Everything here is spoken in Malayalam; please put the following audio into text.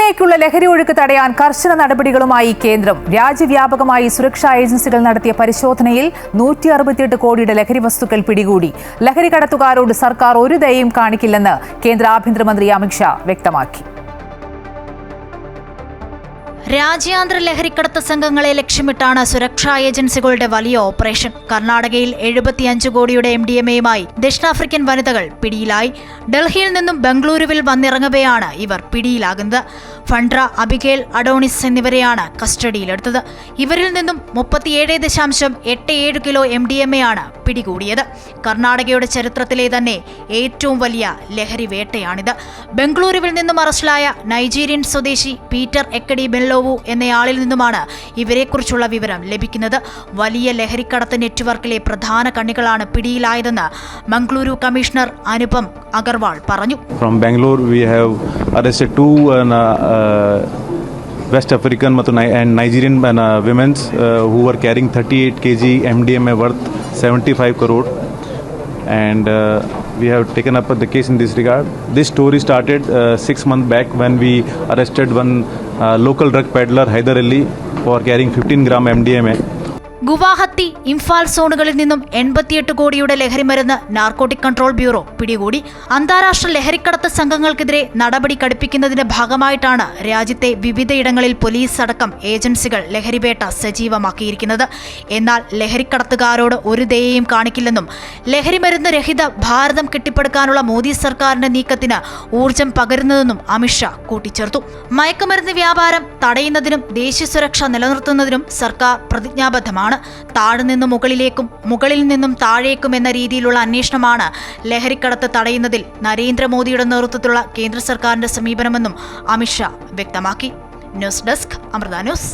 ഇന്ത്യയിലേക്കുള്ള ലഹരി ഒഴുക്ക് തടയാൻ കർശന നടപടികളുമായി കേന്ദ്രം. രാജ്യവ്യാപകമായി സുരക്ഷാ ഏജൻസികൾ നടത്തിയ പരിശോധനയിൽ 168 കോടിയുടെ ലഹരി വസ്തുക്കൾ പിടികൂടി. ലഹരി കടത്തുകാരോട് സർക്കാർ ഒരു ദയയും കാണിക്കില്ലെന്ന് കേന്ദ്ര ആഭ്യന്തരമന്ത്രി അമിത്ഷാ വ്യക്തമാക്കി. രാജ്യാന്തര ലഹരിക്കടത്ത് സംഘങ്ങളെ ലക്ഷ്യമിട്ടാണ് സുരക്ഷാ ഏജൻസികളുടെ വലിയ ഓപ്പറേഷൻ. കർണാടകയിൽ 75 കോടിയുടെ MDMAയുമായി ദക്ഷിണാഫ്രിക്കൻ വനിതകൾ പിടിയിലായി. ഡൽഹിയിൽ നിന്നും ബംഗളൂരുവിൽ വന്നിറങ്ങവെയാണ് ഇവർ പിടിയിലാകുന്നത്. ഫണ്ട്ര, അബിഗേൽ, അഡോണിസ് എന്നിവരെയാണ് കസ്റ്റഡിയിലെടുത്തത്. ഇവരിൽ നിന്നും 37.87 കിലോ MDMA പിടികൂടിയത്. കർണാടകയുടെ ചരിത്രത്തിലെ തന്നെ ഏറ്റവും വലിയ ലഹരി വേട്ടയാണിത്. ബംഗളൂരുവിൽ നിന്നും അറസ്റ്റിലായ നൈജീരിയൻ സ്വദേശി പീറ്റർ എക്കഡി ബെല്ലോവു എന്നയാളിൽ നിന്നുമാണ് ഇവരെക്കുറിച്ചുള്ള വിവരം ലഭിക്കുന്നത്. വലിയ ലഹരിക്കടത്ത് നെറ്റ്വർക്കിലെ പ്രധാന കണ്ണികളാണ് പിടിയിലായതെന്ന് മംഗളൂരു കമ്മീഷണർ അനുപം അഗർവാൾ പറഞ്ഞു. From Bangalore we have arrested two West African and Nigerian women who were carrying 38 kg MDMA worth 75 crore, and we have taken up the case in this regard. This story started 6 months back when we arrested one local drug peddler, Haider Ali, for carrying 15 gram MDMA. Guwahati, Imphal സോണുകളിൽ നിന്നും 88 കോടിയുടെ ലഹരിമരുന്ന് നാർക്കോട്ടിക് കൺട്രോൾ ബ്യൂറോ പിടികൂടി. അന്താരാഷ്ട്ര ലഹരിക്കടത്ത് സംഘങ്ങൾക്കെതിരെ നടപടി കടുപ്പിക്കുന്നതിന്റെ ഭാഗമായിട്ടാണ് രാജ്യത്തെ വിവിധയിടങ്ങളിൽ പോലീസ് അടക്കം ഏജൻസികൾ ലഹരിവേട്ട സജീവമാക്കിയിരിക്കുന്നത്. എന്നാൽ ലഹരിക്കടത്തുകാരോട് ഒരു ദയയും കാണിക്കില്ലെന്നും ലഹരിമരുന്ന് രഹിത ഭാരതം കെട്ടിപ്പടുക്കാനുള്ള മോദി സർക്കാരിന്റെ നീക്കത്തിന് ഊർജം പകരുന്നതെന്നും അമിത്ഷാ കൂട്ടിച്ചേർത്തു. മയക്കുമരുന്ന് വ്യാപാരം തടയുന്നതിനും ദേശീയ സുരക്ഷ നിലനിർത്തുന്നതിനും സർക്കാർ പ്രതിജ്ഞാബദ്ധമാണ്. താഴെനിന്ന് മുകളിലേക്കും മുകളിൽ നിന്നും താഴേക്കും എന്ന രീതിയിലുള്ള അന്വേഷണമാണ് ലഹരിക്കടത്ത് തടയുന്നതിൽ നരേന്ദ്രമോദിയുടെ നേതൃത്വത്തിലുള്ള കേന്ദ്ര സർക്കാരിന്റെ സമീപനമെന്നും അമിത്ഷാ വ്യക്തമാക്കി. News desk, Amrita news.